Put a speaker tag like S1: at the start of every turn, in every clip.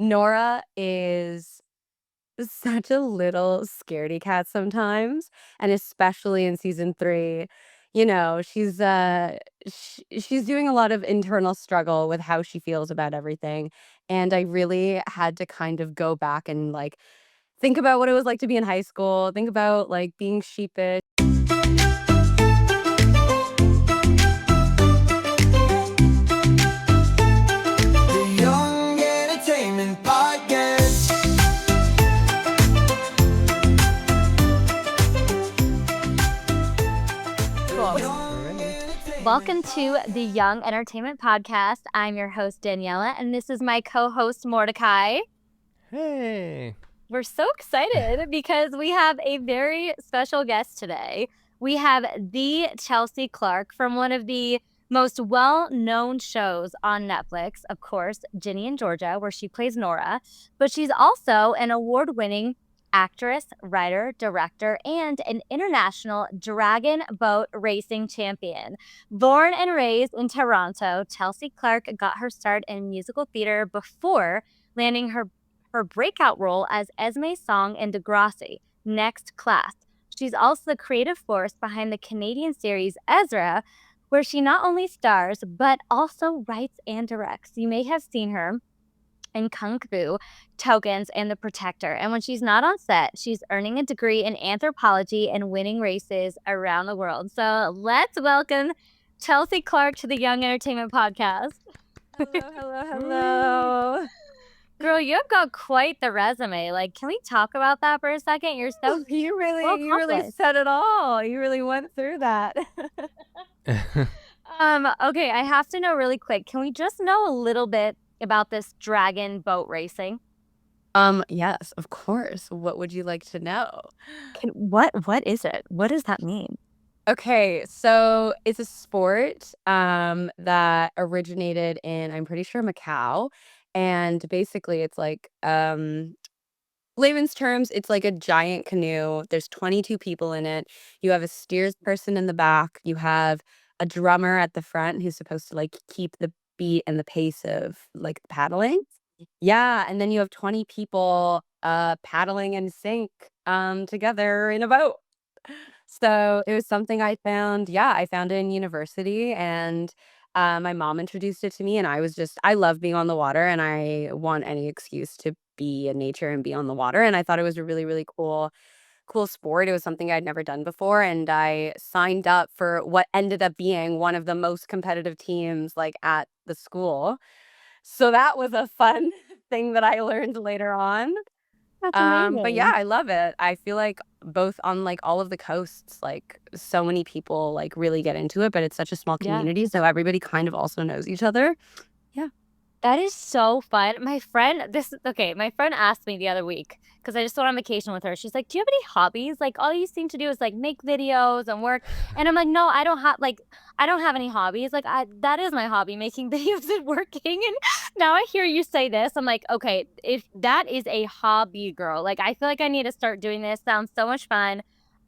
S1: Nora is such a little scaredy cat sometimes, and especially in season 3. She's doing a lot of internal struggle with how she feels about everything, and I really had to kind of go back and, like, think about what it was like to be in high school, think about, like, being sheepish.
S2: The Young Entertainment Podcast.
S3: Welcome to the Young Entertainment Podcast. I'm your host, Daniella, and this is my co-host, Mordechai.
S4: Hey.
S3: We're so excited because we have a very special guest today. We have the Chelsea Clark from one of the most well-known shows on Netflix, of course, Ginny and Georgia, where she plays Nora. But she's also an award-winning actress, writer, director, and an international dragon boat racing champion. Born and raised in Toronto, Chelsea Clark got her start in musical theater before landing her breakout role as Esme Song in Degrassi, Next Class. She's also the creative force behind the Canadian series Ezra, where she not only stars, but also writes and directs. You may have seen her in Kung Fu, Tokens, and The Protector. And when she's not on set, she's earning a degree in anthropology and winning races around the world. So let's welcome Chelsea Clark to the Young Entertainment Podcast.
S1: Hello.
S3: Girl, you've got quite the resume. Like, can we talk about that for a second? You're so
S1: You really
S3: accomplished.
S1: said it all. You really went through that.
S3: Okay, I have to know really quick. Can we just know a little bit about this dragon boat racing?
S1: Yes, of course. What would you like to know?
S3: What is it? What does that mean?
S1: Okay, so it's a sport that originated in, I'm pretty sure, Macau. And basically it's like layman's terms, it's like a giant canoe. There's 22 people in it. You have a steers person in the back. You have a drummer at the front who's supposed to, like, keep the beat and the pace of, like, paddling. Yeah, and then you have 20 people paddling in sync together in a boat. So it was something I found it in university, and my mom introduced it to me, and I love being on the water, and I want any excuse to be in nature and be on the water. And I thought it was a really, really cool sport. It was something I'd never done before, and I signed up for what ended up being one of the most competitive teams, like, at the school. So that was a fun thing that I learned later on.
S3: That's
S1: But yeah,
S3: amazing.
S1: I love it. I feel like both on, like, all of the coasts, like, so many people, like, really get into it, but it's such a small
S3: Yeah.
S1: community, so everybody kind of also knows each other.
S3: That is so fun. My friend asked me the other week, because I just went on vacation with her. She's like, do you have any hobbies? Like, all you seem to do is, like, make videos and work. And I'm like, no, I don't have any hobbies. Like, that is my hobby, making videos and working. And now I hear you say this. I'm like, okay, if that is a hobby, girl, like, I feel like I need to start doing this. Sounds so much fun.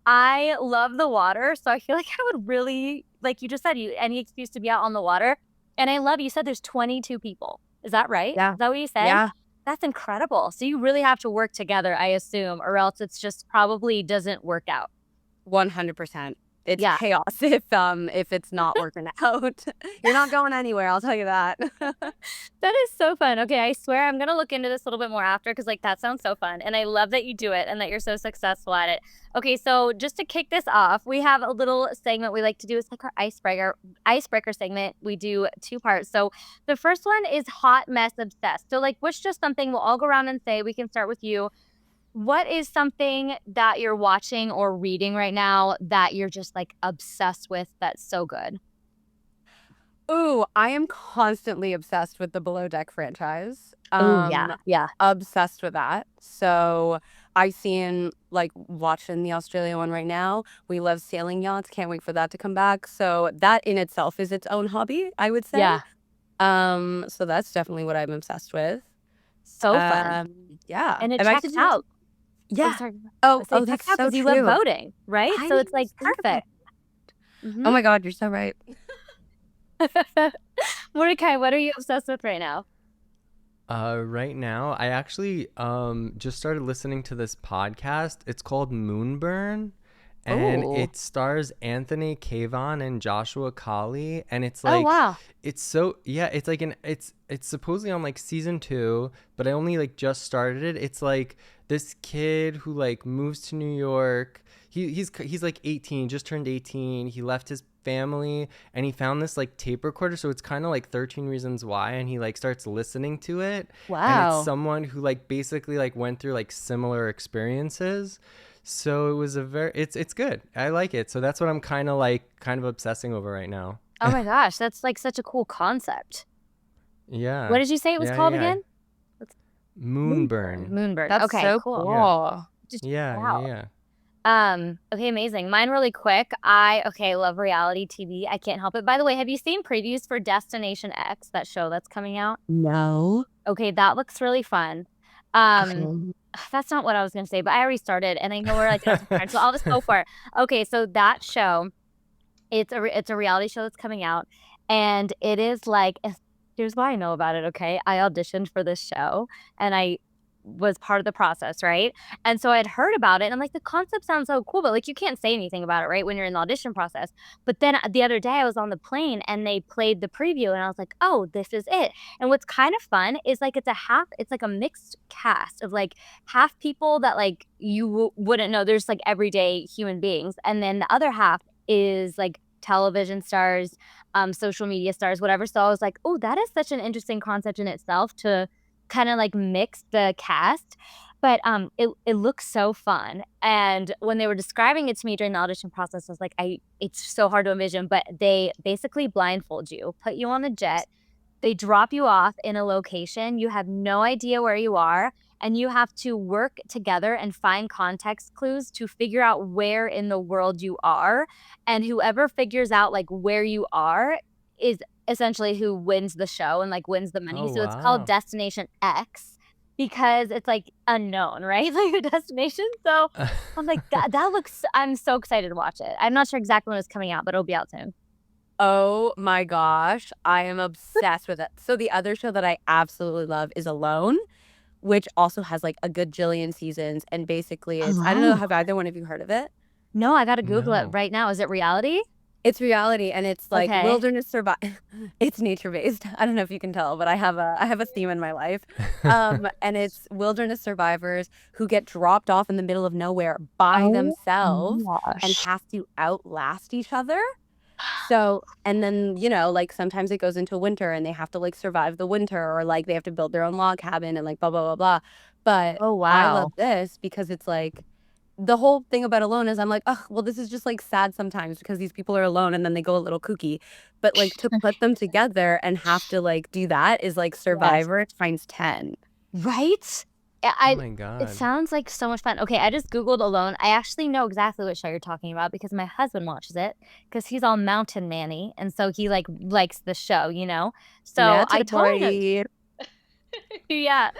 S3: I love the water. So I feel like I would really, like you just said, any excuse to be out on the water. And I love, you said there's 22 people. Is that right?
S1: Yeah.
S3: Is that what you said?
S1: Yeah.
S3: That's incredible. So you really have to work together, I assume, or else it's just probably doesn't work out.
S1: 100%. It's
S3: Yeah.
S1: chaos if it's not working out. You're not going anywhere, I'll tell you that.
S3: That is so fun. Okay, I swear I'm going to look into this a little bit more after, because, like, that sounds so fun. And I love that you do it and that you're so successful at it. Okay, so just to kick this off, we have a little segment we like to do. It's like our icebreaker segment. We do 2 parts. So the first one is hot mess obsessed. So, like, what's just something we'll all go around and say. We can start with you. What is something that you're watching or reading right now that you're just, like, obsessed with that's so good?
S1: Ooh, I am constantly obsessed with the Below Deck franchise.
S3: Yeah.
S1: Obsessed with that. So I seen, like, watching the Australia one right now. We love sailing yachts. Can't wait for that to come back. So that in itself is its own hobby, I would say.
S3: Yeah.
S1: So that's definitely what I'm obsessed with.
S3: So fun.
S1: Yeah.
S3: And it
S1: I'm
S3: checks
S1: actually
S3: out.
S1: Yeah.
S3: Sorry.
S1: Oh,
S3: I say it
S1: that's
S3: checks out
S1: so
S3: because you love
S1: true.
S3: voting, right?
S1: I
S3: So it's,
S1: didn't
S3: like,
S1: think about
S3: perfect.
S1: Oh my God, you're so right.
S3: Mordecai, what are you obsessed with right now?
S4: Right now, I actually just started listening to this podcast. It's called Moonburn, and
S1: Oh,
S4: it stars Anthony Kavon and Joshua Colley, and it's
S3: Oh,
S4: like
S3: wow.
S4: it's like it's supposedly on like season 2, but I only like just started it. It's like this kid who like moves to New York. He's like 18, just turned 18. He left his family and he found this like tape recorder, so it's kind of like 13 Reasons Why, and he like starts listening to it, and it's
S3: Wow.
S4: someone who like basically like went through like similar experiences. So it was a very it's good. I like it. So that's what I'm kind of obsessing over right now.
S3: Oh my gosh, that's like such a cool concept. What
S4: Yeah.
S3: did you say it was
S4: Yeah,
S3: called
S4: yeah.
S3: again?
S4: Moonburn.
S3: Moonbird.
S1: that's
S3: Okay,
S1: so
S3: cool.
S4: Yeah.
S1: cool.
S3: Just
S4: Yeah, yeah,
S3: wow.
S4: yeah.
S3: Okay, amazing. Mine really quick. I love reality TV. I can't help it. By the way, have you seen previews for Destination X, that show that's coming out?
S1: No.
S3: Okay, that looks really fun. Um,
S1: Okay.
S3: that's not what I was gonna say, but I already started and I know we're like out of time, so I'll just go for it. Okay, so that show, it's a reality show that's coming out, and it is like here's why I know about it, okay? I auditioned for this show, and I was part of the process, right? And so I'd heard about it, and I'm like, "The concept sounds so cool," but, like, you can't say anything about it, right, when you're in the audition process. But then the other day, I was on the plane, and they played the preview, and I was like, "Oh, this is it." And what's kind of fun is, like, it's like a mixed cast of, like, half people that, like, you wouldn't know, there's, like, everyday human beings, and then the other half is, like, television stars, social media stars, whatever. So I was like, "Oh, that is such an interesting concept in itself to kinda, like, mix the cast." But, it looks so fun, and when they were describing it to me during the audition process, I was like, I it's so hard to envision, but they basically blindfold you, put you on a jet, they drop you off in a location, you have no idea where you are, and you have to work together and find context clues to figure out where in the world you are, and whoever figures out, like, where you are is essentially who wins the show and, like, wins the money,
S4: Oh,
S3: so it's called
S4: wow.
S3: Destination X because it's, like, unknown, right? Like, the destination, so I'm like, "That looks" I'm so excited to watch it. I'm not sure exactly when it's coming out, but it'll be out soon.
S1: Oh my gosh, I am obsessed with it. So the other show that I absolutely love is Alone, which also has like a good jillion seasons. And basically it's, I don't know,
S3: Alone?
S1: have either one of you heard of it?
S3: No, I gotta Google it
S4: No.
S3: right now. Is it reality?
S1: It's reality and it's like
S3: Okay.
S1: wilderness survival. It's nature based. I don't know if you can tell, but I have a theme in my life. And it's wilderness survivors who get dropped off in the middle of nowhere by
S3: Oh
S1: themselves
S3: my
S1: and
S3: gosh.
S1: have to outlast each other. So, and then, like sometimes it goes into winter and they have to like survive the winter or like they have to build their own log cabin and like blah, blah, blah, blah. But
S3: Oh,
S1: I love
S3: wow.
S1: this because it's like the whole thing about Alone is I'm like, oh, well, this is just like sad sometimes because these people are alone and then they go a little kooky. But like to put them together and have to like do that is like
S3: Yes.
S1: Survivor times 10.
S3: Right?
S4: Oh
S3: I
S4: my
S3: it
S4: God.
S3: sounds like so much fun. Okay, I just Googled Alone. I actually know exactly what show you're talking about because my husband watches it because he's all mountain man-y, and so he, like, likes the show, you know? So I totally know
S1: Mandatory.
S3: Yeah.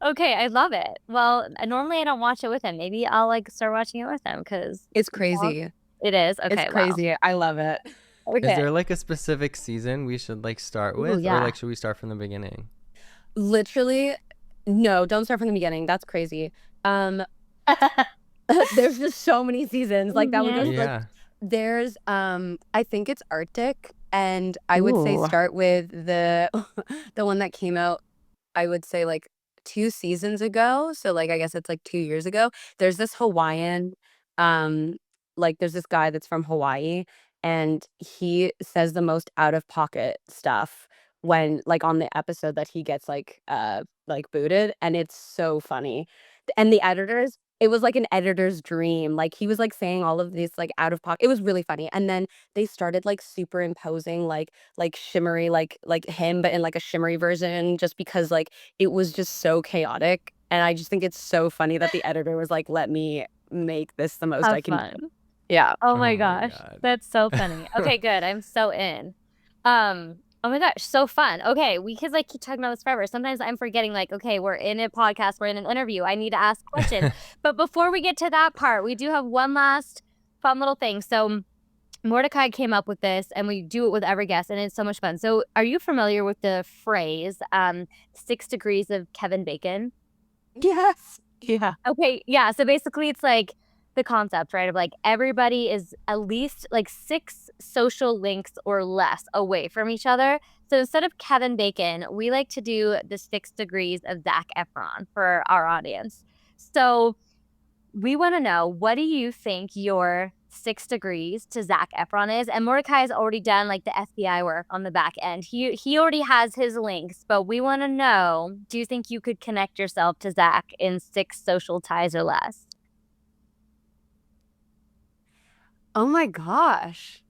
S3: Okay, I love it. Well, normally I don't watch it with him. Maybe I'll, like, start watching it with him because
S1: It's crazy.
S3: it is?
S1: It's
S3: Okay, wow.
S1: crazy. I love it.
S4: Is
S3: Okay.
S4: there like a specific season we should like start
S3: Ooh,
S4: with, or
S3: yeah.
S4: like should we start from the beginning?
S1: Literally, no, don't start from the beginning. That's crazy. Um, there's just so many seasons. Like that would go
S3: Mhm.
S1: like
S4: Yeah.
S1: there's I think it's Arctic and I would say
S3: Ooh.
S1: start with the the one that came out I would say like 2 seasons ago. So like I guess it's like 2 years ago. There's this Hawaiian um like there's this guy that's from Hawaii and he says the most out of pocket stuff when like on the episode that he gets like booted and it's so funny. And the editors it was like an editor's dream. Like he was like saying all of these like out of pocket. It was really funny. And then they started like superimposing like shimmery like him but in like a shimmery version just because like it was just so chaotic and I just think it's so funny that the editor was like let me make this the most I
S3: Have
S1: can do.
S3: fun.
S1: Yeah.
S3: Oh
S4: Oh
S3: my
S4: my
S3: gosh,
S4: God.
S3: that's so funny. Okay, good. I'm so in. Oh my gosh, so fun. Okay, we could like keep talking about this forever. Sometimes I'm forgetting, like, okay, we're in a podcast, we're in an interview. I need to ask questions. But before we get to that part, we do have one last fun little thing. So Mordecai came up with this, and we do it with every guest, and it's so much fun. So, are you familiar with the phrase 6 degrees of Kevin Bacon?
S1: Yes. Yeah.
S3: Okay, yeah. So basically, it's like the concept, right? Of like everybody is at least like 6 social links or less away from each other. So instead of Kevin Bacon, we like to do the 6 degrees of Zac Efron for our audience. So we want to know, what do you think your 6 degrees to Zac Efron is? And Mordecai has already done like the FBI work on the back end. He already has his links, but we want to know, do you think you could connect yourself to Zac in 6 social ties or less?
S1: Oh my gosh.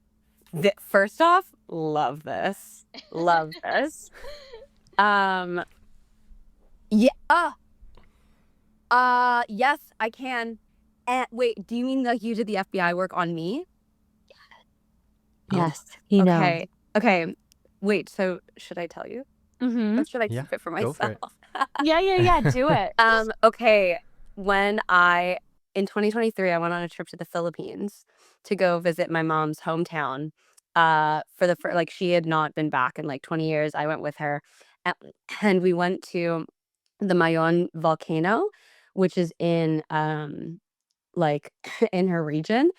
S1: First off, love this. Love this. Yeah. Yes, I can. And wait, do you mean like you did the FBI work on me?
S3: Yes, you know.
S1: Okay. Okay. Wait, so should I tell you?
S3: Mm-hmm.
S1: Or should I
S4: Yeah,
S1: keep it for
S4: go for
S1: myself?
S4: it.
S3: Yeah, do it.
S1: Okay. In 2023, I went on a trip to the Philippines to go visit my mom's hometown. Like she had not been back in like 20 years. I went with her, and, and we went to the Mayon volcano, which is in like in her region.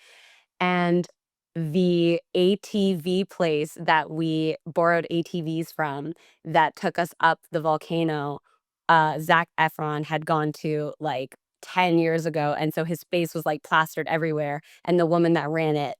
S1: And the ATV place that we borrowed ATVs from that took us up the volcano, Zac Efron had gone to like 10 years ago. And so his face was like plastered everywhere. And the woman that ran it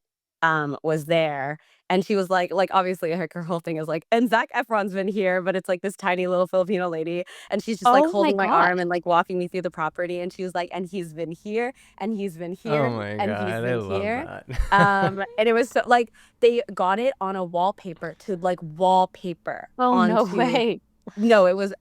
S1: was there. And she was like obviously her whole thing is like, and Zac Efron's been here, but it's like this tiny little Filipino lady. And she's just like
S3: Oh my
S1: holding my
S3: gosh.
S1: arm and like walking me through the property. And she was like, and he's been here, and he's been here,
S4: Oh my
S1: and he's
S4: god, I
S1: been
S4: love
S1: here.
S4: that.
S1: And it was so like they got it on a wallpaper to like wallpaper
S3: Oh, no
S1: onto.
S3: way.
S1: No, it was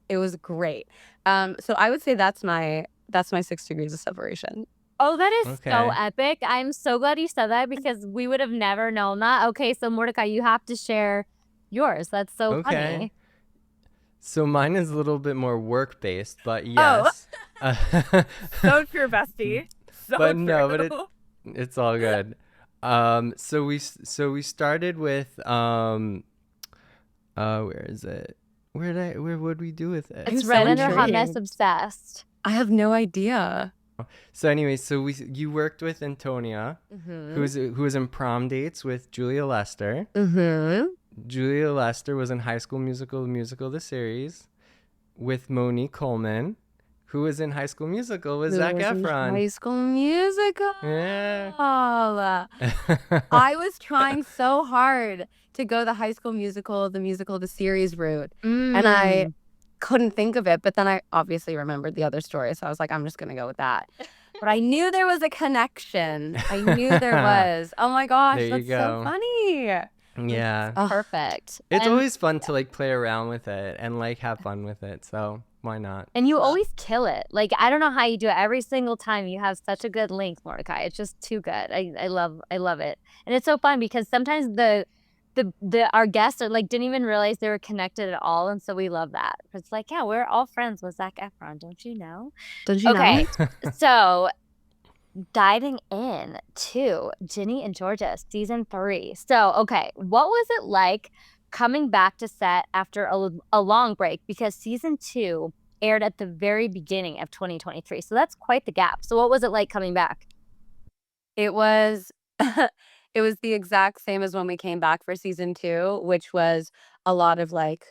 S1: great. So I would say that's my 6 degrees of separation.
S3: Oh, that is so
S4: Okay.
S3: epic. I'm so glad you said that because we would have never known that. Okay, so Mordecai, you have to share yours. That's so
S4: Okay.
S3: funny.
S4: So mine is a little bit more work-based, but
S1: Oh.
S4: yes.
S1: So true, bestie. So
S4: But
S1: true.
S4: no, but it's all good. So we started with where is it? Where would we do with it?
S3: It's
S1: I'm
S3: right
S1: so
S3: under Hot Mess
S1: intrigued.
S3: Obsessed.
S1: I have no idea.
S4: So anyway, you worked with Antonia,
S1: Mm-hmm.
S4: who was in Prom Dates with Julia Lester.
S1: Mm-hmm.
S4: Julia Lester was in High School Musical, the musical, the series, with Monique Coleman, who was in High School Musical with Zac Efron.
S1: High School Musical.
S4: Yeah.
S1: I was trying so hard to go the High School Musical, the series route, and I couldn't think of it. But then I obviously remembered the other story, so I was like, I'm just gonna go with that. But I knew there was a connection. I knew there was. Oh my gosh,
S4: There you
S1: that's so
S4: go.
S1: funny.
S4: Yeah.
S3: Perfect.
S4: It's
S3: And-
S4: always fun to like play around with it and like have fun with it. So why not?
S3: And you always kill it. Like, I don't know how you do it. Every single time you have such a good link, Mordecai. It's just too good. I love it. And it's so fun because sometimes our guests are like didn't even realize they were connected at all. And so we love that. It's like, yeah, we're all friends with Zac Efron, don't you know?
S1: Don't you
S3: Okay. So diving in to Ginny and Georgia season 3. So, okay, what was it like coming back to set after a long break? Because season 2 aired at the very beginning of 2023. So that's quite the gap. So what was it like coming back?
S1: It was it was the exact same as when we came back for season 2, which was a lot of like,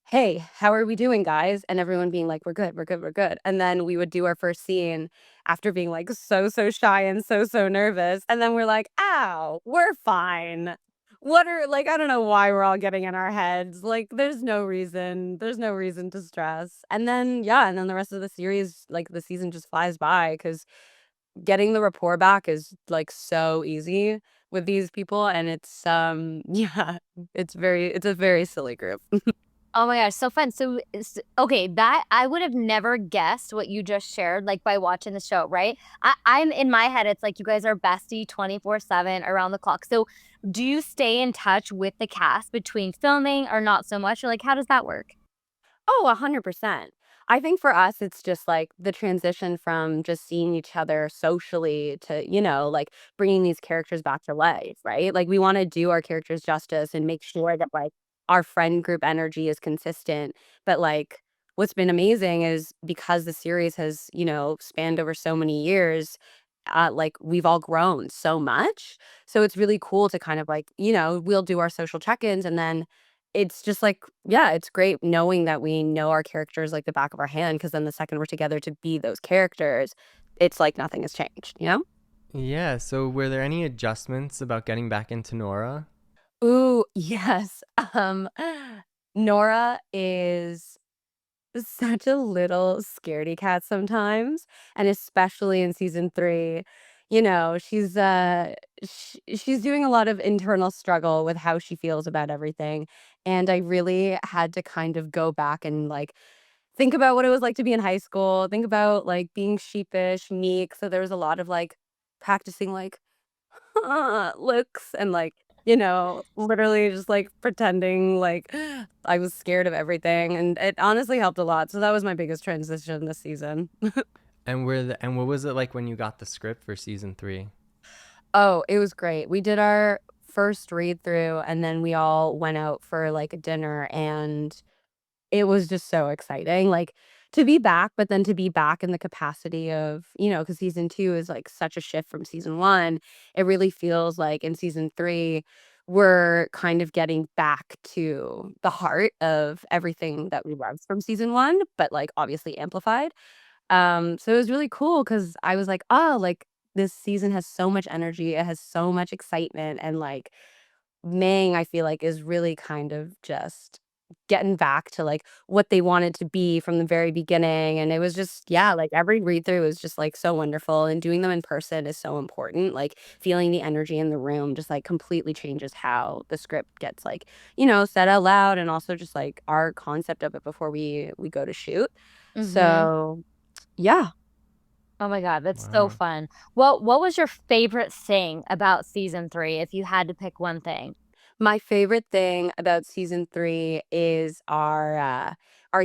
S1: hey, how are we doing, guys? And everyone being like, we're good, we're good, we're good. And then we would do our first scene after being like so shy and so nervous. And then we're like, ow, we're fine. I don't know why we're all getting in our heads. Like, there's no reason to stress. And then the rest of the series, like the season just flies by because getting the rapport back is like so easy with these people. And it's, it's a very silly group.
S3: Oh my gosh, so fun. So, okay, that I would have never guessed what you just shared, like by watching the show, right? I'm in my head, it's like you guys are bestie 24/7 around the clock. So, do you stay in touch with the cast between filming or not so much? Or like, how does that work?
S1: Oh, 100%. I think for us, it's just like the transition from just seeing each other socially to, like bringing these characters back to life, right? Like we want to do our characters justice and make sure that like our friend group energy is consistent. But like what's been amazing is because the series has, spanned over so many years, like we've all grown so much. So it's really cool to kind of like, we'll do our social check-ins and then it's just like, yeah, it's great knowing that we know our characters like the back of our hand because then the second we're together to be those characters, it's like nothing has changed, you know?
S4: Yeah, so were there any adjustments about getting back into Nora?
S1: Ooh, yes. Nora is such a little scaredy cat sometimes, and especially in season 3, she's doing a lot of internal struggle with how she feels about everything, and I really had to kind of go back and, like, think about what it was like to be in high school, think about, like, being sheepish, meek, so there was a lot of, like, practicing, like, looks and, like, literally just, like, pretending like I was scared of everything, and it honestly helped a lot, so that was my biggest transition this season.
S4: And what was it like when you got the script for season 3?
S1: Oh, it was great. We did our first read through, and then we all went out for, like, a dinner, and it was just so exciting, like, to be back, but then to be back in the capacity of, because season 2 is, like, such a shift from season 1, it really feels like in season 3, we're kind of getting back to the heart of everything that we loved from season 1, but, like, obviously amplified. So it was really cool because I was like, "Oh, like, this season has so much energy, it has so much excitement," and, like, Mang, I feel like, is really kind of just getting back to, like, what they wanted to be from the very beginning, and it was just yeah, like, every read-through was just, like, so wonderful, and doing them in person is so important, like, feeling the energy in the room just, like, completely changes how the script gets, like, said out loud and also just, like, our concept of it before we go to shoot.
S3: Mhm.
S1: So, yeah.
S3: Oh my god, that's so
S4: Wow.
S3: fun. What was your favorite thing about season 3 if you had to pick one thing?
S1: My favorite thing about season 3 is our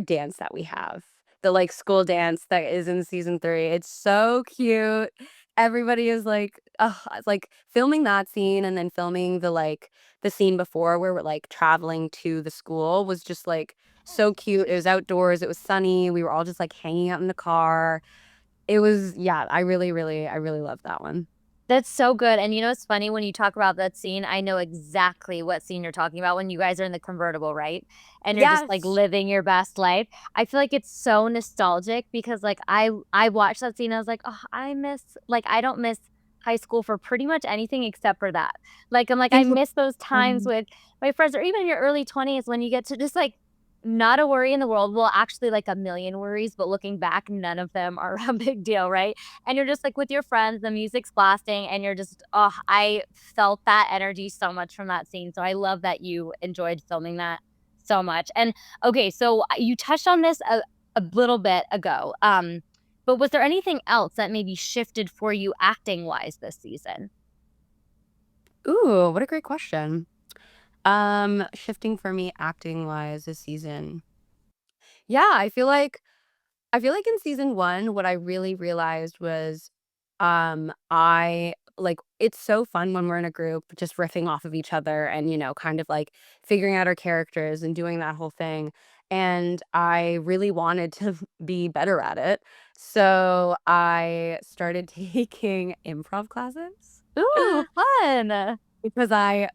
S1: dance that we have. The, like, school dance that is in season 3. It's so cute. Everybody is like ugh, it's like, filming that scene and then filming the scene before where we're, like, traveling to the school was just, like, so cute. It was outdoors, it was sunny, we were all just, like, hanging out in the car. It was yeah, I really loved that one.
S3: That's so good, and you know, it's funny when you talk about that scene, I know exactly what scene you're talking about when you guys are in the convertible, right? And you're just, like,
S1: Yes.
S3: living your best life. I feel like it's so nostalgic because, like, I watched that scene, I was like, "Oh, I don't miss high school for pretty much anything except for that." Like, I'm like, I
S1: It
S3: miss those times with my friends or even in your early 20s when you get to just, like, not a worry in the world, well, actually, like, a million worries, but looking back, none of them are a big deal, right? And you're just like with your friends, the music's blasting, and you're just, oh, I felt that energy so much from that scene. So I love that you enjoyed filming that so much. And okay, so you touched on this a little bit ago. But was there anything else that maybe shifted for you acting wise this season?
S1: Ooh, what a great question. Shifting for me acting-wise this season. Yeah, I feel like in season 1, what I really realized was, I like, it's so fun when we're in a group just riffing off of each other and, kind of, like, figuring out our characters and doing that whole thing, and I really wanted to be better at it, so I started taking improv classes.
S3: Ooh, fun.
S1: Because I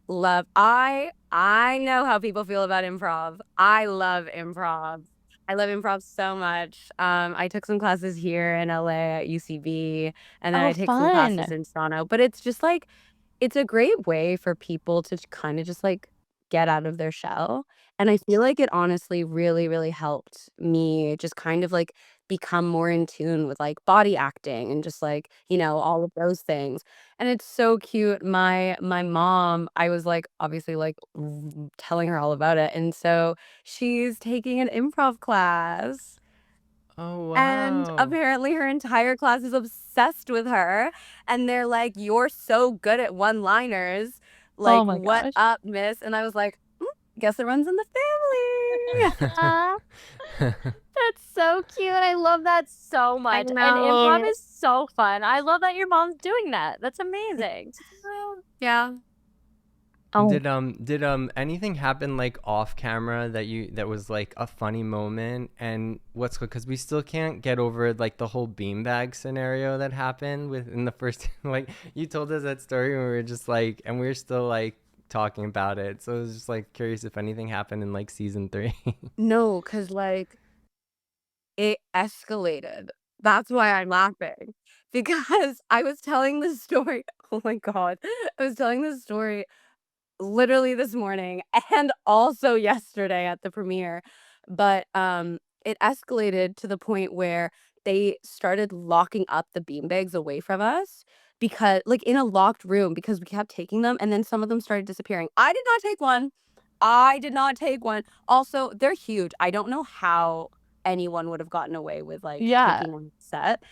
S1: know how people feel about improv. I love improv. I love improv so much. I took some classes here in LA at UCB, and then
S3: Oh,
S1: I take some classes
S3: fun.
S1: in Toronto, but it's just like it's a great way for people to kind of just like get out of their shell. And I feel like it honestly really, really helped me just kind of like become more in tune with like body acting and just like, all of those things. And it's so cute. My mom, I was like obviously like telling her all about it. And so she's taking an improv class.
S4: Oh,
S1: And
S4: wow.
S1: apparently her entire class is obsessed with her, and they're like, "You're so good at one-liners.
S3: Oh
S1: Like,
S3: my
S1: what
S3: gosh.
S1: up, miss?" And I was like, "Guess it runs in the family."
S3: That's so cute. I love that so much. And improv
S1: know.
S3: is so fun. I love that your mom's doing that. That's amazing.
S1: Yeah.
S3: Oh,
S4: Did anything happen like off camera that was like a funny moment? And what's because we still can't get over like the whole beanbag scenario that happened within the first like you told us that story and we were just like and we are still like talking about it. So I was just like curious if anything happened in like season 3.
S1: No, because like it escalated. That's why I'm laughing. Because I was telling this story. Oh my God. I was telling this story literally this morning and also yesterday at the premiere. But it escalated to the point where they started locking up the beanbags away from us because like in a locked room because we kept taking them and then some of them started disappearing. I did not take one. I did not take one. Also, they're huge. I don't know how anyone would have gotten away with like
S3: yeah.
S1: taking one set,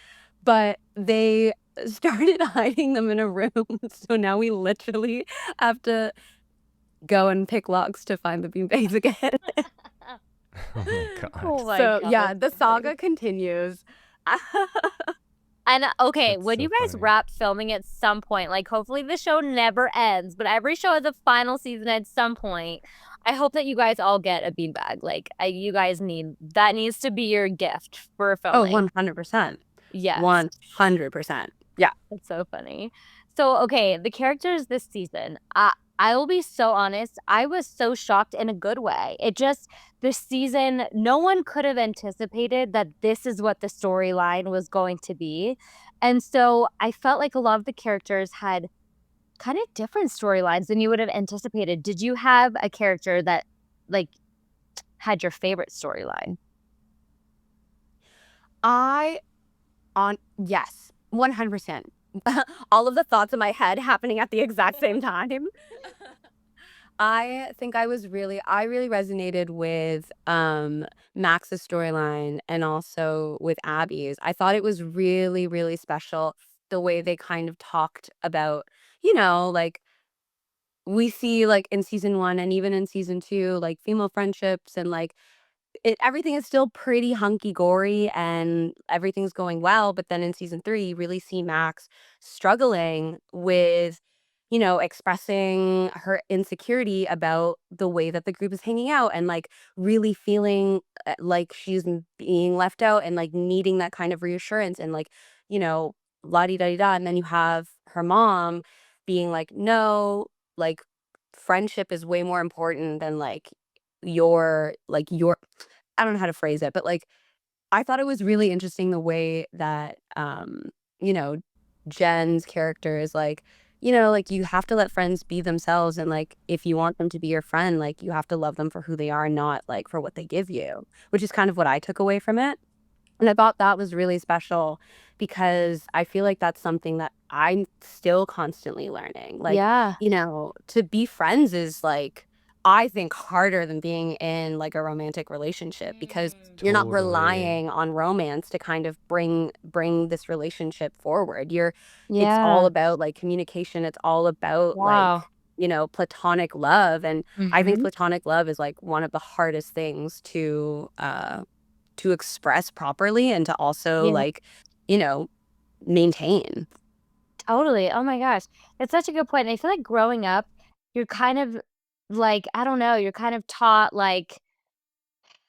S1: but they started hiding them in a room. So now we literally have to go and pick locks to find the beanbags again.
S4: Oh my God.
S3: Oh my
S1: So,
S3: God.
S1: yeah, the
S3: That's so funny.
S1: saga continues.
S3: And okay,
S4: That's
S3: when
S4: so
S3: you guys
S4: funny.
S3: wrap filming at some point, like hopefully the show never ends, but every show has a final season at some point. I hope that you guys all get a beanbag. Like you guys that needs to be your gift for
S1: Oh,
S3: filming.
S1: 100%.
S3: Yes.
S1: 100%. Yeah.
S3: That's so funny. So, okay, the characters this season, I will be so honest, I was so shocked in a good way. This season, no one could have anticipated that this is what the storyline was going to be. And so I felt like a lot of the characters had kind of different storylines than you would have anticipated. Did you have a character that, like, had your favorite storyline?
S1: I yes, 100%. All of the thoughts in my head happening at the exact same time. I really resonated with Max's storyline and also with Abby's. I thought it was really, really special the way they kind of talked about, like we see like in season 1 and even in season 2, like female friendships and like everything is still pretty hunky gory and everything's going well, but then in season 3, you really see Max struggling with, expressing her insecurity about the way that the group is hanging out and like really feeling like she's being left out and like needing that kind of reassurance and like, you know, la di da di da. And then you have her mom being like, no, like friendship is way more important than your I don't know how to phrase it, but, like, I thought it was really interesting the way that, you know, Jen's character is like, like, you have to let friends be themselves, and, like, if you want them to be your friend, like, you have to love them for who they are, not, like, for what they give you, which is kind of what I took away from it. And I thought that was really special because I feel like that's something that I'm still constantly learning. Like,
S3: Yeah.
S1: to be friends is like, I think harder than being in like a romantic relationship because you're not
S4: Totally.
S1: relying on romance to kind of bring this relationship forward. It's all
S3: Yeah.
S1: about like communication. It's all about
S3: Wow.
S1: like, platonic love. And I think
S3: Mm-hmm.
S1: platonic love is like one of the hardest things to express properly and to also,
S3: Yeah.
S1: like, you know, maintain.
S3: Totally. Oh my gosh. That's such a good point. And I feel like growing up, you're kind of like, I don't know, you're kind of taught like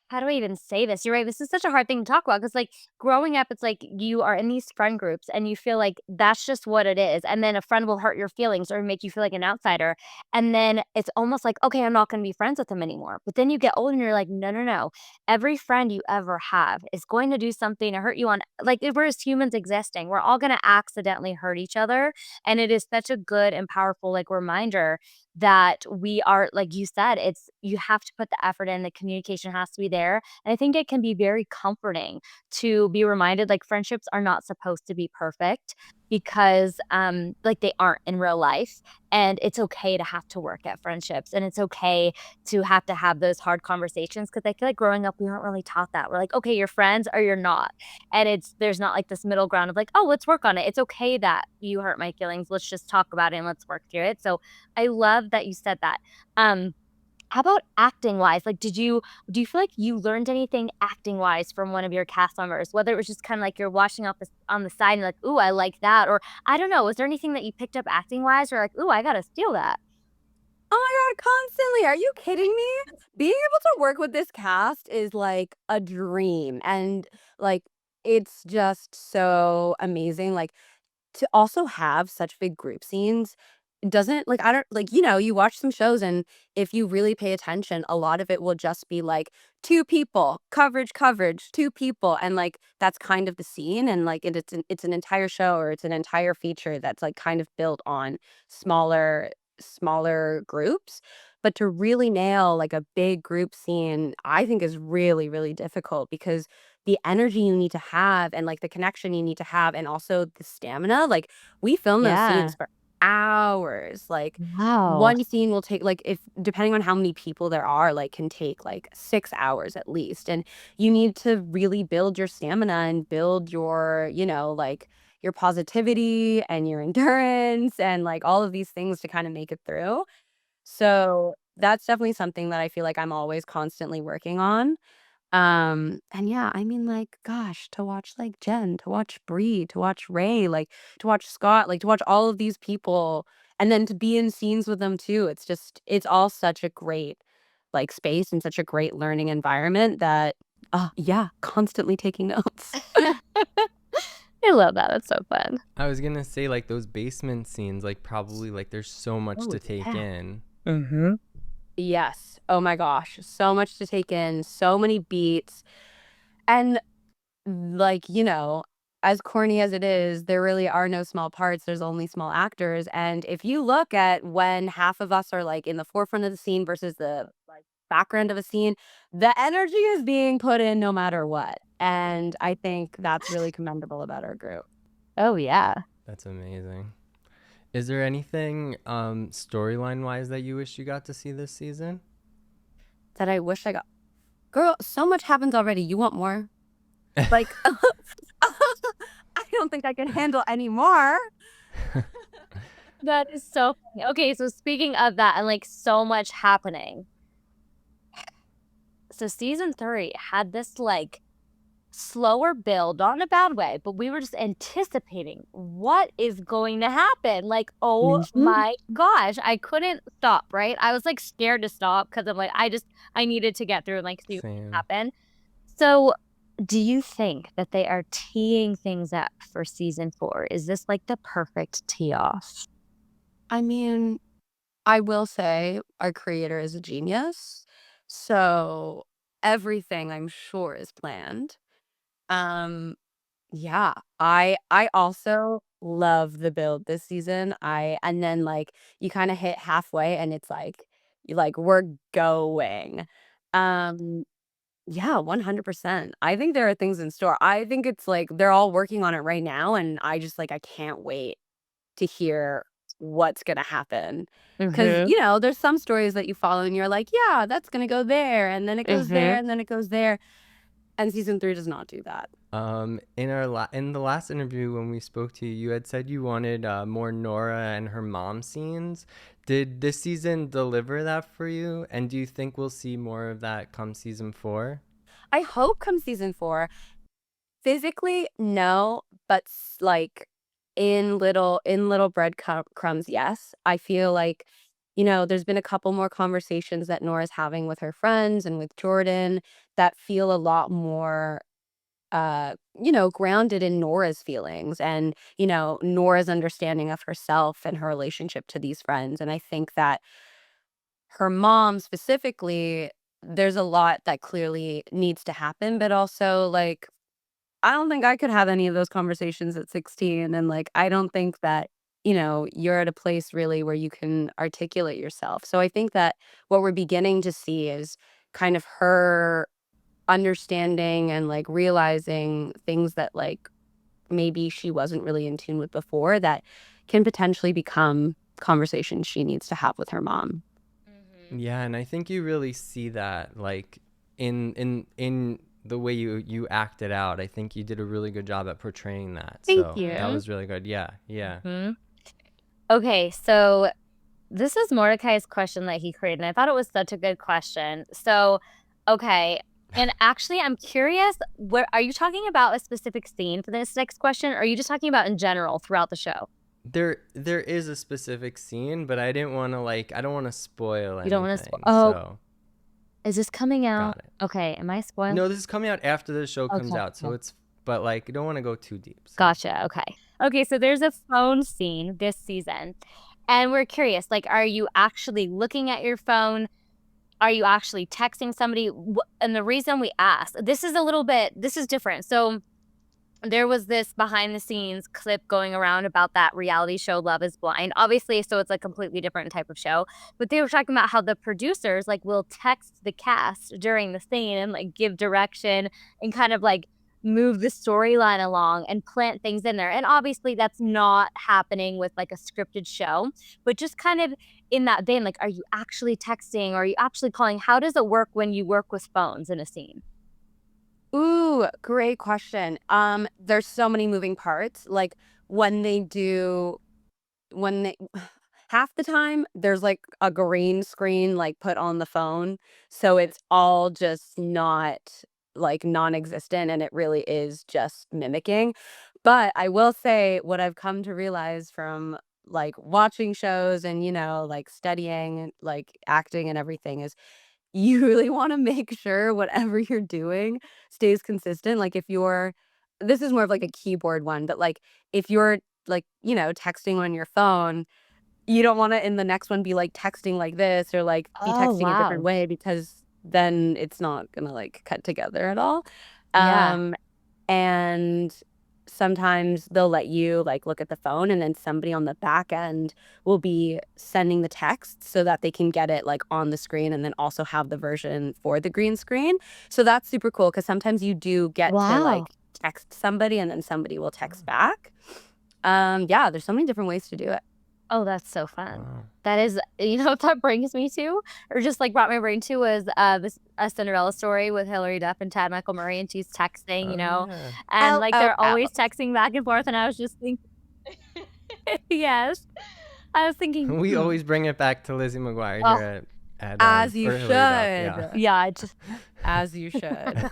S3: how do I even say this? You're right. This is such a hard thing to talk about because, like, growing up, it's like you are in these friend groups and you feel like that's just what it is. And then a friend will hurt your feelings or make you feel like an outsider. And then it's almost like, okay, I'm not going to be friends with them anymore. But then you get older and you're like, no, no, no. Every friend you ever have is going to do something to hurt you on, like, if we're as humans existing, we're all going to accidentally hurt each other. And it is such a good and powerful, like, reminder that we are like you said, it's you have to put the effort in, the communication has to be there, and I think it can be very comforting to be reminded, like, friendships are not supposed to be perfect because, like, they aren't in real life, and it's okay to have to work at friendships, and it's okay to have those hard conversations. Because I feel like growing up, we weren't really taught that. We're like, "Okay, you're friends or you're not," and there's not, like, this middle ground of, like, "Oh, let's work on it. It's okay that you hurt my feelings. Let's just talk about it and let's work through it." So I love that you said that. Um, How about acting wise? Like, do you feel like you learned anything acting wise from one of your cast members? Whether it was just kind of like you're watching off on the side and you're like, ooh, I like that, or I don't know. Was there anything that you picked up acting wise, or like, ooh, I gotta steal that?
S1: Oh my God, constantly. Are you kidding me? Being able to work with this cast is like a dream. And like, it's just so amazing. Like, to also have such big group scenes doesn't like I don't like you watch some shows and if you really pay attention a lot of it will just be like two people coverage two people and like that's kind of the scene and like it's an entire show or it's an entire feature that's like kind of built on smaller groups but to really nail like a big group scene I think is really really difficult because the energy you need to have and like the connection you need to have and also the stamina like we film those
S3: Yeah.
S1: scenes for hours. Like
S3: Wow.
S1: one scene will take like if depending on how many people there are, like can take like 6 hours at least. And you need to really build your stamina and build your, like your positivity and your endurance and like all of these things to kind of make it through. So that's definitely something that I feel like I'm always constantly working on. And yeah, I mean, like, gosh, to watch like Jen, to watch Bree, to watch Ray, like to watch Scott, like to watch all of these people and then to be in scenes with them too. It's all such a great like space and such a great learning environment that yeah, constantly taking notes.
S3: I love that. That's so fun.
S4: I was gonna say like those basement scenes, like probably like there's so much
S1: Oh
S4: to take
S1: yeah.
S4: in.
S3: Mm-hmm.
S1: Yes. Oh my gosh. So much to take in, so many beats. And like, as corny as it is, there really are no small parts. There's only small actors. And if you look at when half of us are like in the forefront of the scene versus the like background of a scene, the energy is being put in no matter what. And I think that's really commendable about our group.
S3: Oh yeah.
S4: That's amazing. Is there anything storyline wise that you wish you got to see this season?
S1: That I wish I got. Girl, so much happens already. You want more? Like, I don't think I can handle any more.
S3: That is so funny. Okay, so speaking of that and like so much happening. So season 3 had this like slower build, not in a bad way, but we were just anticipating what is going to happen. Like, oh
S1: Mhm.
S3: my gosh, I couldn't stop, right? I was like scared to stop because I'm like, I needed to get through and like see what
S4: Same.
S3: happened. So, do you think that they are teeing things up for season 4? Is this like the perfect tee off?
S1: I mean, I will say our creator is a genius. So everything I'm sure is planned. Um yeah, I also love the build this season. I and then like you kind of hit halfway and it's like you like we're going. Um yeah, 100%. I think there are things in store. I think it's like they're all working on it right now and I just like I can't wait to hear what's gonna happen. 'Cause,
S3: Mm-hmm.
S1: there's some stories that you follow and you're like, "Yeah, that's gonna go there, and then it goes there,
S3: Mm-hmm.
S1: and then it goes there." And season 3 does not do that.
S4: In the last interview when we spoke to you, you had said you wanted more Nora and her mom scenes. Did this season deliver that for you? And do you think we'll see more of that come season 4?
S1: I hope come season 4 physically, no, but like in little bread crumbs, yes. I feel like, there's been a couple more conversations that Nora's having with her friends and with Jordan that feel a lot more grounded in Nora's feelings and, Nora's understanding of herself and her relationship to these friends. And I think that her mom specifically, there's a lot that clearly needs to happen, but also like I don't think I could have any of those conversations at 16 and like I don't think that you're at a place really where you can articulate yourself. So I think that what we're beginning to see is kind of her understanding and like realizing things that like maybe she wasn't really in tune with before that can potentially become conversations she needs to have with her mom.
S3: Mm-hmm.
S4: Yeah, and I think you really see that like in the way you acted out. I think you did a really good job at portraying that.
S1: Thank
S4: So that
S1: you.
S4: was really good. Yeah, yeah.
S3: Mm-hmm. Okay, so this is Mordecai's question that he created, and I thought it was such a good question. So, okay, and actually, I'm curious, where are you talking about a specific scene for this next question, or are you just talking about in general throughout the show?
S4: There is a specific scene, but I didn't want to I don't want to spoil
S3: You don't want to
S4: anything.
S3: Oh,
S4: So
S3: is this coming out?
S4: got it.
S3: Okay, am I spoiling?
S4: No, this is coming out after the show comes
S3: Okay,
S4: out, so
S3: okay.
S4: it's but you don't want to go too deep. So.
S3: Gotcha. Okay. Okay, so there's a phone scene this season, and we're curious, like, are you actually looking at your phone? Are you actually texting somebody? And the reason we ask, this is different. So there was this behind the scenes clip going around about that reality show Love is Blind. Obviously, so it's a completely different type of show. But they were talking about how the producers like will text the cast during the scene and like give direction and kind of like move the storyline along and plant things in there. And obviously that's not happening with like a scripted show, but just kind of in that vein, like, are you actually texting or are you actually calling? How does it work when you work with phones in a scene?
S1: Ooh, great question. There's so many moving parts. Like when they do when they half the time there's like a green screen like put on the phone, so it's all just not like non-existent and it really is just mimicking. But I will say what I've come to realize from like watching shows and like studying like acting and everything is you really wanna make sure whatever you're doing stays consistent, like, if you're this is more of, like, a keyboard one, but, like, if you're, like, texting on your phone, you don't wanna in the next one be, like, texting like this or, like, be
S3: Oh,
S1: texting a different
S3: wow.
S1: way because then it's not gonna, like, cut together at all.
S3: Yeah.
S1: Um and sometimes they'll let you, like, look at the phone, and then somebody on the back end will be sending the text so that they can get it, like, on the screen and then also have the version for the green screen. So that's super cool because sometimes you do get to,
S3: Wow.
S1: like, text somebody and then somebody will text back. Yeah, there's so many different ways to do it.
S3: Oh, that's so fun.
S4: Wow.
S3: That is, what that brings me to, or just like brought my brain to, was this a Cinderella story with Hilary Duff and Tad Michael Murray, and she's texting,
S4: Oh yeah.
S3: and
S1: Oh,
S3: like
S1: oh,
S3: they're
S1: oh.
S3: always texting back and forth, and I was just thinking, yes, I was thinking,
S4: We always bring it back to Lizzie McGuire
S3: oh,
S4: here at
S1: As you
S4: or Hillary Duff, yeah.
S1: should.
S3: yeah, it just
S1: As you should.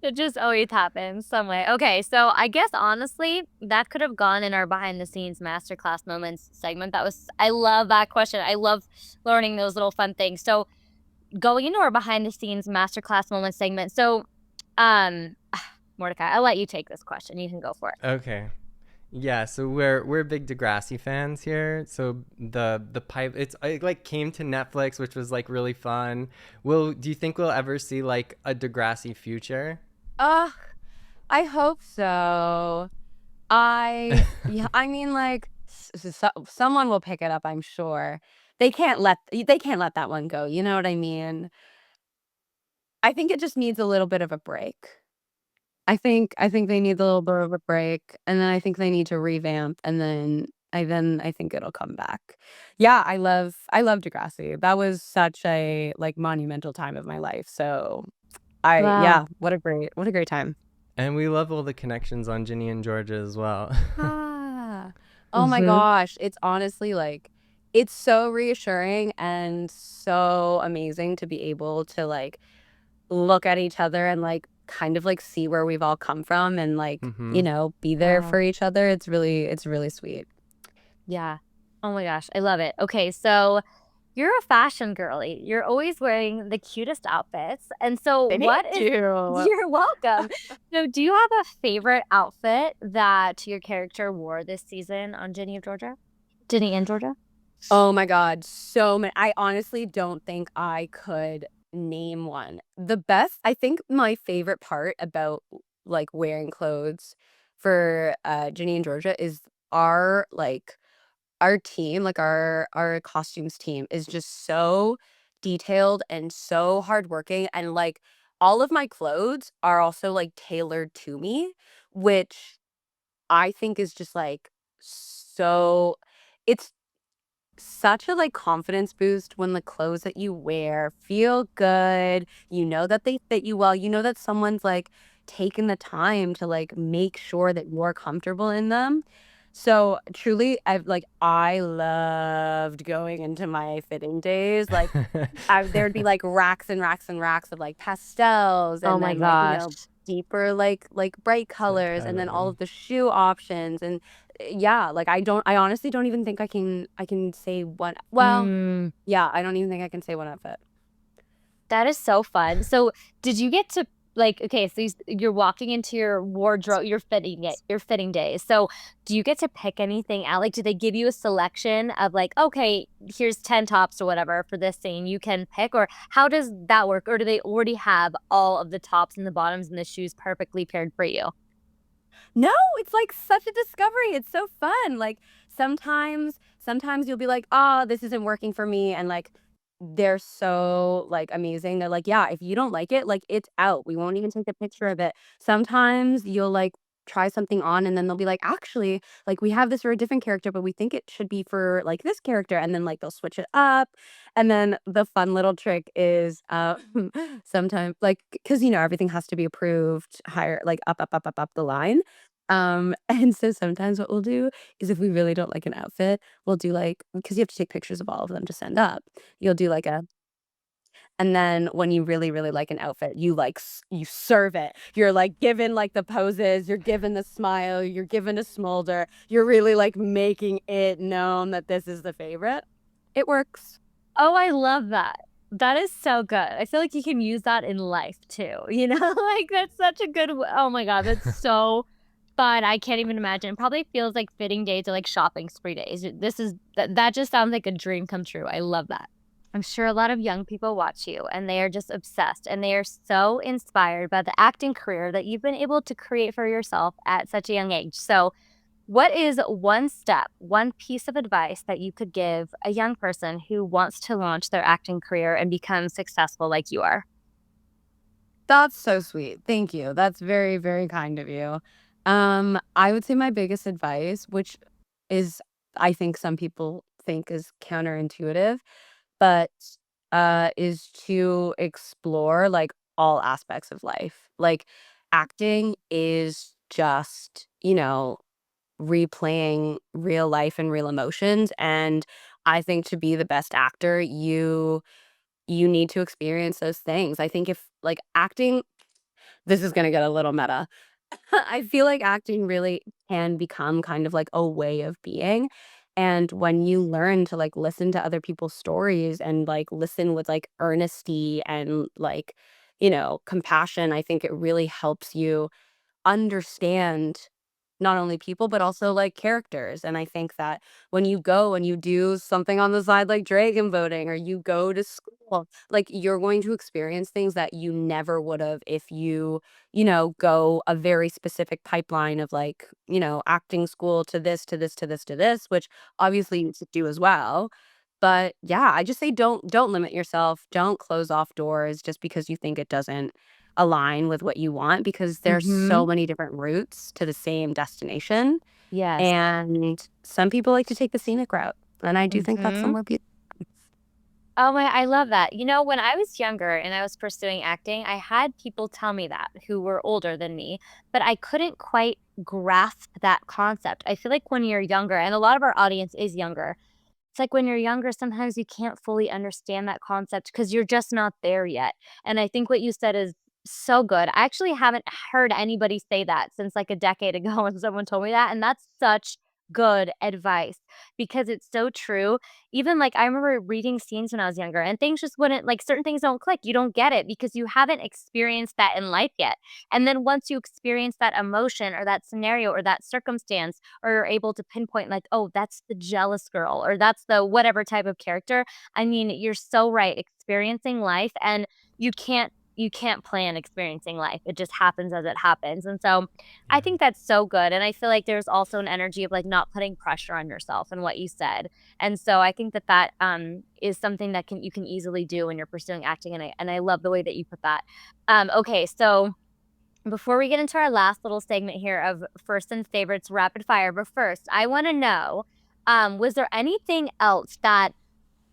S3: it just always happens some way. Okay, so I guess honestly, that could have gone in our behind the scenes masterclass moments segment. I love that question. I love learning those little fun things. So going into our behind the scenes masterclass moment segment. So, Mordecai, I'll let you take this question. You can go for it.
S4: Okay. Yeah, so we're big Degrassi fans here. So the pipe it like came to Netflix, which was like really fun. Do you think we'll ever see like a Degrassi future?
S1: Ugh, I hope so. Yeah, I mean, like, someone will pick it up, I'm sure. They can't let that one go, you know what I mean? I think it just needs a little bit of a break. I think they need a little bit of a break, and then I think they need to revamp, and then I think it'll come back. Yeah, I love Degrassi. That was such a, like, monumental time of my life, so
S3: Wow.
S1: yeah, what a great time.
S4: And we love all the connections on Ginny and Georgia as well.
S1: Ah. Oh my
S3: Hmm.
S1: gosh, it's honestly, like it's so reassuring and so amazing to be able to, like, look at each other and, like, kind of, like, see where we've all come from and, like,
S4: Mhm.
S1: be there
S3: Wow.
S1: for each other. It's really sweet.
S3: Yeah. Oh my gosh, I love it. Okay, so you're a fashion girly. You're always wearing the cutest outfits. And so
S1: Thank
S3: what is
S1: you.
S3: You're welcome. So do you have a favorite outfit that your character wore this season on Ginny of Georgia? Ginny and Georgia?
S1: Oh my god, so many I honestly don't think I could name one. I think my favorite part about, like, wearing clothes for, Ginny and Georgia is our, like our team, like, our costumes team is just so detailed and so hardworking, and, like, all of my clothes are also, like, tailored to me, which I think is just, like, so it's such a, like, confidence boost when the clothes that you wear feel good, you know that they fit you well, you know that someone's, like, taken the time to, like, make sure that you're comfortable in them. So truly, I loved going into my fitting days. Like there'd be like racks and racks and racks of like pastels,
S3: Oh
S1: and
S3: my
S1: then like
S3: gosh.
S1: deeper like bright
S4: Like
S1: colors, and then all
S4: heaven.
S1: of the shoe options. And yeah, like I honestly don't even think I can say one. Well,
S3: Mm.
S1: yeah, I don't even think I can say one outfit.
S3: That is so fun. So, did you get to like okay, so you're walking into your wardrobe, your fitting days. So, do you get to pick anything out? Like, do they give you a selection of like, okay, here's 10 tops or whatever for this scene you can pick, or how does that work? Or do they already have all of the tops and the bottoms and the shoes perfectly paired for you?
S1: No, it's like such a discovery. It's so fun. Like sometimes you'll be like, "Ah, this isn't working for me." And like they're so like amazing. They're like, "Yeah, if you don't like it, like it's out. We won't even take a picture of it." Sometimes you'll like try something on, and then they'll be like, "Actually, like we have this for a different character, but we think it should be for like this character." And then like they'll switch it up. And then the fun little trick is sometimes like cuz everything has to be approved higher like up the line. And so sometimes what we'll do is if we really don't like an outfit, we'll do like because you have to take pictures of all of them to send up. You'll do like a and then when you really, really like an outfit, you like you serve it. You're like given like the poses, you're given the smile, you're given a smolder. You're really like making it known that this is the favorite. It works.
S3: Oh, I love that. That is so good. I feel like you can use that in life too, you know? Like, that's such a good oh my god, that's so fun. I can't even imagine. It probably feels like fitting days are like shopping spree days. That just sounds like a dream come true. I love that. I'm sure a lot of young people watch you and they are just obsessed and they are so inspired by the acting career that you've been able to create for yourself at such a young age. So, what is one step, one piece of advice that you could give a young person who wants to launch their acting career and become successful like you are?
S1: That's so sweet. Thank you. That's very, very kind of you. I would say my biggest advice, which is I think some people think is counterintuitive, but is to explore like all aspects of life. Like acting is just, replaying real life and real emotions. And I think to be the best actor, you need to experience those things. I think if like acting this is gonna get a little meta. I feel like acting really can become kind of like a way of being. And when you learn to like listen to other people's stories and like listen with like earnesty and like, compassion, I think it really helps you understand not only people, but also, like, characters, and I think that when you go and you do something on the side like dragon boating or you go to school, like, you're going to experience things that you never would've if go a very specific pipeline of, like, acting school to this, to this, to this, to this, which obviously you should do as well. But, yeah, I just say don't limit yourself, don't close off doors just because you think it doesn't align with what you want because there's so
S3: Mhm.
S1: many different routes to the same destination,
S3: Yes.
S1: and some people like to take the scenic route, and I do think that's
S3: Mhm.
S1: somewhere beautiful.
S3: Oh my, I love that. You know, when I was younger and I was pursuing acting, I had people tell me that who were older than me, but I couldn't quite grasp that concept. I feel like when you're younger, and a lot of our audience is younger, it's like when you're younger, sometimes you can't fully understand that concept because you're just not there yet. And I think what you said is so good. I actually haven't heard anybody say that since like a decade ago when someone told me that. And that's such good advice because it's so true. Even like I remember reading scenes when I was younger and things just wouldn't like certain things don't click. You don't get it because you haven't experienced that in life yet. And then once you experience that emotion or that scenario or that circumstance, or you're able to pinpoint like, "Oh, that's the jealous girl," or "That's the whatever type of character." I mean, you're so right, experiencing life and you can't plan experiencing life. It just happens as it happens, and so, I
S4: Yeah.
S3: think that's so good, and I feel like there's also an energy of, like, not putting pressure on yourself and what you said, and so I think that is something that you can easily do when you're pursuing acting, and I love the way that you put that. Okay, so before we get into our last little segment here of first and favorites rapid fire, but first, I wanna know, was there anything else that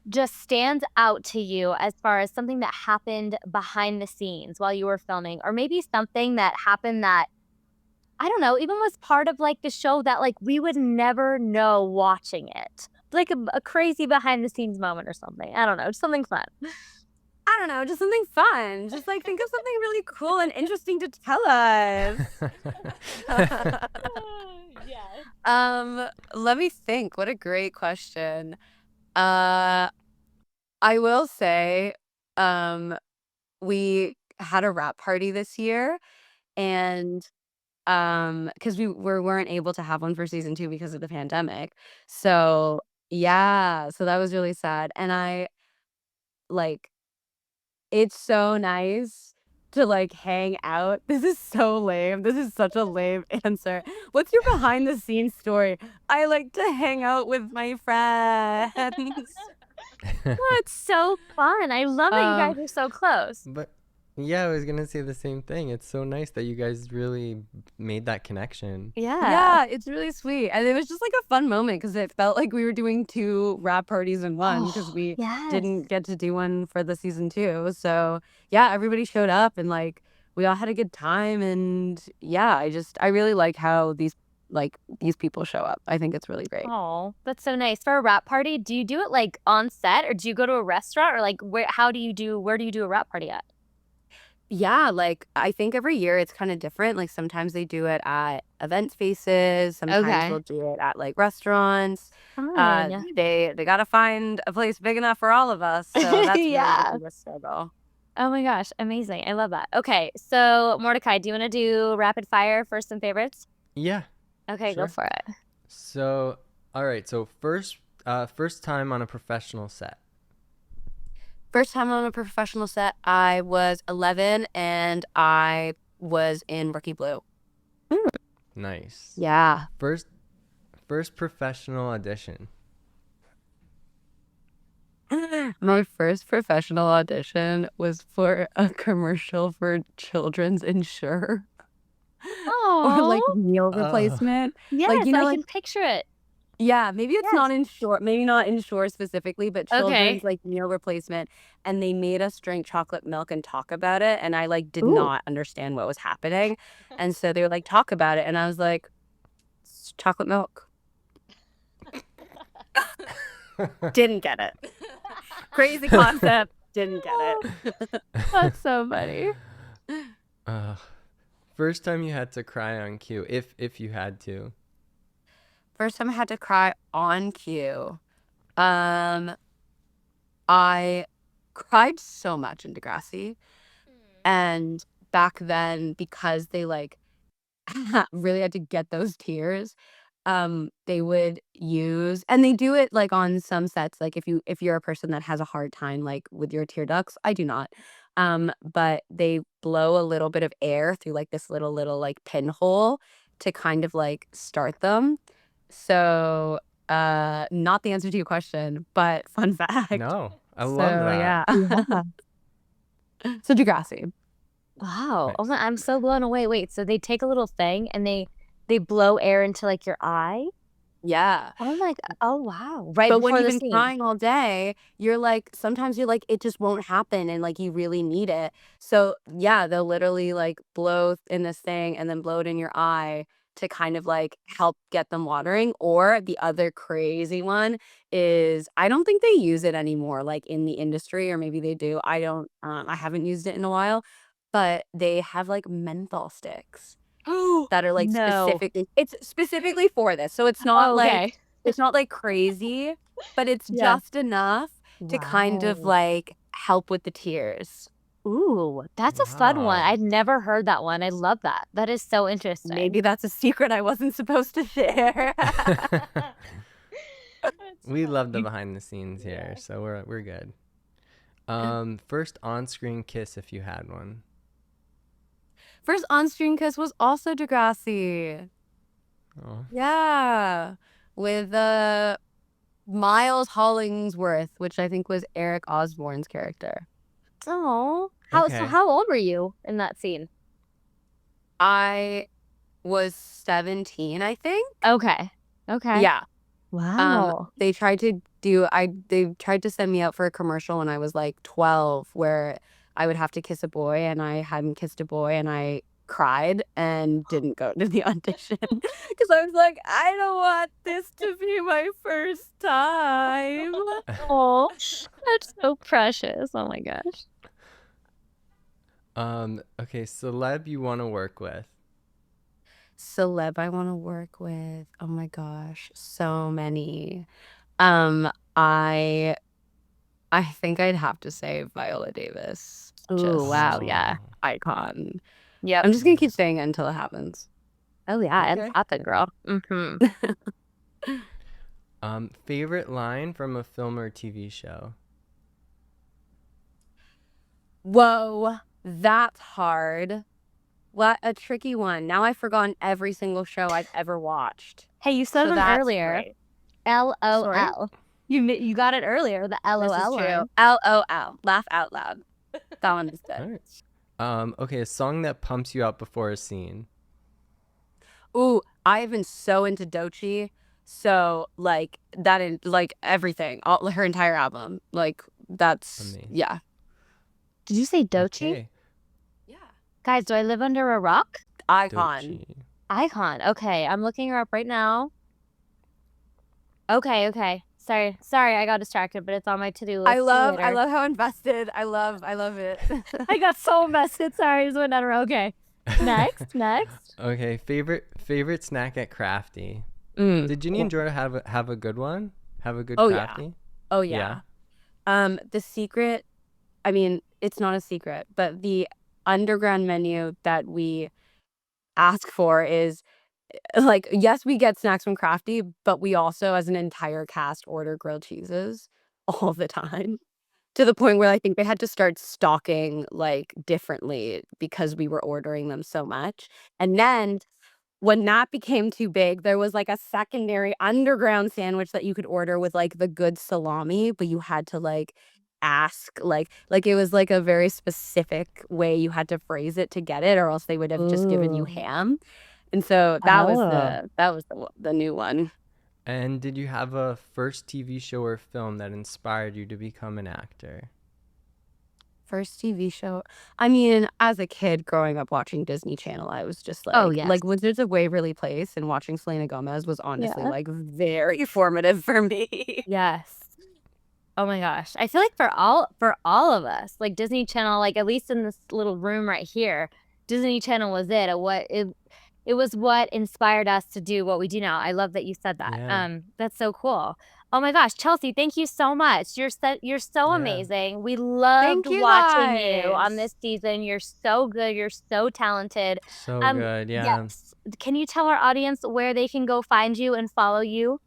S3: just stands out to you as far as something that happened behind the scenes while you were filming? Or maybe something that happened that I don't know, even was part of like the show that like we would never know watching it. Like a crazy behind the scenes moment or something. I don't know, just something fun.
S1: I don't know, just something fun. Just like think of something really cool and interesting to tell us.
S3: Yes.
S1: Let me think. What a great question. I will say, we had a wrap party this year, and because we weren't able to have one for season 2 because of the pandemic. So yeah, so that was really sad. And I like it's so nice to like hang out. This is so lame. This is such a lame answer. What's your behind the scenes story? I like to hang out with my friends.
S3: Oh, it's so fun. I love that you guys are so close.
S4: But yeah, I was gonna say the same thing. It's so nice that you guys really made that connection.
S1: Yeah, it's really sweet. And it was just like a fun moment because it felt like we were doing 2 wrap parties in one because
S3: Oh,
S1: we
S3: yes.
S1: didn't get to do one for the season 2. So yeah, everybody showed up and like we all had a good time. And yeah, I really like how these people show up. I think it's really great.
S3: Oh, that's so nice. For a wrap party, do you do it like on set or do you go to a restaurant or like where do you do a wrap party at?
S1: Yeah, like I think every year it's kind of different. Like sometimes they do it at event spaces, sometimes
S3: Okay.
S1: they'll do it at like restaurants.
S3: Fun.
S1: They gotta find a place big enough for all of us. So that's really
S3: Yeah.
S1: the biggest struggle.
S3: Oh my gosh, amazing. I love that. Okay, so Mordecai, do you want to do rapid fire first and favorites?
S4: Yeah.
S3: Okay, go
S4: Sure.
S3: for it.
S4: So, all right. So first time on a professional set.
S1: First time on a professional set, I was 11 and I was in Rookie Blue.
S4: Nice.
S1: Yeah.
S4: First professional audition.
S1: My first professional audition was for a commercial for Children's Insure. Or like
S3: Oh,
S1: meal
S4: Oh.
S1: replacement.
S3: yes,
S1: Like, you know,
S3: I
S1: like
S3: can picture it.
S1: yeah, maybe it's
S3: Yes.
S1: not in short, maybe not in short specifically, but children's
S3: Okay.
S1: like meal replacement. And they made us drink chocolate milk and talk about it. And I like did
S3: Ooh.
S1: not understand what was happening. And so they were like, talk about it. And I was like, "It's chocolate milk." Didn't get it. Crazy concept. Didn't get it.
S3: That's so funny.
S4: First time you had to cry on cue, if you had to.
S1: First time I had to cry on cue. I cried so much in Degrassi. And back then, because they like really had to get those tears, they would use and they do it like on some sets, like if you're a person that has a hard time like with your tear ducts. I do not. But they blow a little bit of air through like this little like pinhole to kind of like start them. So not the answer to your question, but fun fact.
S4: No, I
S1: So
S4: love that.
S1: yeah. So Degrassi.
S3: Wow. Oh
S4: Nice.
S3: my, I'm so blown away. Wait, so they take a little thing and they blow air into like your eye?
S1: Yeah.
S3: Oh my oh wow. Right
S1: But when
S3: before
S1: you've
S3: the
S1: been
S3: scene.
S1: crying all day, you're like, sometimes you're like, it just won't happen and like you really need it. So yeah, they'll literally like blow in this thing and then blow it in your eye to kind of like help get them watering. Or the other crazy one is I don't think they use it anymore, like in the industry, or maybe they do. I haven't used it in a while, but they have like menthol sticks that are like
S3: No.
S1: it's specifically for this. So it's not
S3: Oh,
S1: like
S3: okay.
S1: it's not like crazy, but it's
S3: Yeah.
S1: just enough to kind of
S3: Wow.
S1: like help with the tears.
S3: Ooh, that's a fun one.
S4: Wow.
S3: I'd never heard that one. I love that. That is so interesting.
S1: Maybe that's a secret I wasn't supposed to share.
S4: We love the behind the scenes here, so we're good. First on-screen kiss if you had one.
S1: First on-screen kiss was also Degrassi.
S4: Oh.
S1: Yeah. With Miles Hollingsworth, which I think was Eric Osborne's character.
S3: Oh,
S4: Okay.
S3: how old were you in that scene?
S1: I was 17, I think.
S3: Okay. Okay.
S1: Yeah.
S3: Wow.
S1: They tried to send me out for a commercial when I was like 12 where I would have to kiss a boy and I hadn't kissed a boy and I cried and didn't go to the audition because I was like, I don't want this to be my first time.
S3: Oh, that's so precious. Oh my gosh.
S4: Okay, celeb you want to work with.
S1: Celeb I want to work with. Oh my gosh, so many. I think I'd have to say Viola Davis.
S3: Ooh, wow, yeah.
S1: Icon.
S3: Yep.
S1: I'm just gonna keep saying it until it happens.
S3: Oh yeah,
S4: Okay.
S3: it's happened, girl. Mm-hmm.
S4: Favorite line from a film or TV show.
S1: Whoa, that's hard. What a tricky one. Now I've forgotten every single show I've ever watched.
S3: Hey, you said
S1: So
S3: them
S1: that's
S3: earlier.
S1: great.
S3: LOL. You got it earlier. The
S1: This
S3: LOL
S1: is true.
S3: line.
S1: LOL. Laugh out loud. That one is good.
S4: All right. Okay, a song that pumps you up before a scene.
S1: Ooh, I've been so into Doechii. So like that in like everything, all her entire album. Like that's
S4: Amazing.
S1: yeah.
S3: Did you say Doechii?
S4: Okay.
S1: Yeah.
S3: Guys, do I live under a rock?
S1: Icon.
S4: Doechii.
S3: Icon. Okay, I'm looking her up right now. Okay. Sorry, I got distracted, but it's on my to-do list.
S1: I
S3: See you
S1: love
S3: later.
S1: how invested. I love it.
S3: I got so invested. Sorry, I just went down a row. Okay. Next.
S4: Okay, favorite snack at Crafty.
S1: Mm.
S4: Did Ginny and Jordan have a good one? Have a good
S1: Oh, yeah.
S4: Crafty?
S1: Oh yeah. The secret, I mean, it's not a secret, but the underground menu that we ask for is like, yes, we get snacks from Crafty, but we also, as an entire cast, order grilled cheeses all the time. To the point where I think they had to start stocking like differently because we were ordering them so much. And then when that became too big, there was like a secondary underground sandwich that you could order with like the good salami, but you had to like ask like it was like a very specific way you had to phrase it to get it, or else they would have just given you
S3: Ooh.
S1: ham. And so that was
S3: Oh.
S1: the new one.
S4: And did you have a first TV show or film that inspired you to become an actor?
S1: First TV show. I mean, as a kid growing up watching Disney Channel, I was just like,
S3: Oh, yes.
S1: like Wizards of Waverly Place and watching Selena Gomez was honestly
S3: Yeah.
S1: like very formative for me.
S3: Yes. Oh my gosh. I feel like for all of us, like Disney Channel, like at least in this little room right here, Disney Channel was it was what inspired us to do what we do now. I love that you said that.
S4: Yeah.
S3: That's so cool. Oh my gosh, Chelsea, thank you so much. You're so
S4: Yeah.
S3: amazing. We loved
S1: Thank you,
S3: watching you on
S1: guys.
S3: this season. You're so good. You're so talented.
S4: So good, yeah.
S3: Yes. Can you tell our audience where they can go find you and follow you?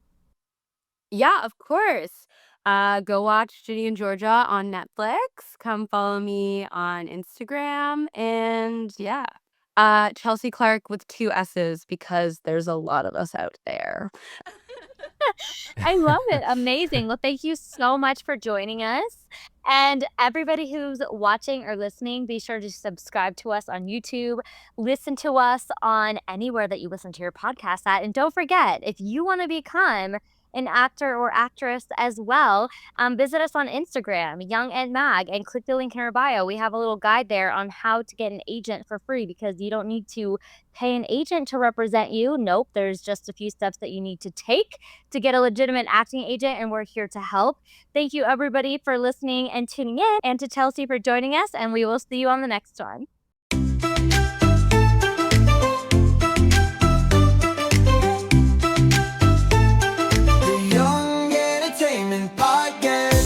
S1: Yeah, of course. Go watch Ginny and Georgia on Netflix. Come follow me on Instagram. And yeah. Chelsea Clark with 2 S's because there's a lot of us out there.
S3: I love it. Amazing. Well, thank you so much for joining us. And everybody who's watching or listening, be sure to subscribe to us on YouTube, listen to us on anywhere that you listen to your podcast at. And don't forget, if you want to become an actor or actress as well, visit us on Instagram, Young and Mag, and click the link in our bio. We have a little guide there on how to get an agent for free, because you don't need to pay an agent to represent you. Nope, there's just a few steps that you need to take to get a legitimate acting agent, and we're here to help. Thank you, everybody, for listening and tuning in, and to Chelsea for joining us, and we will see you on the next one.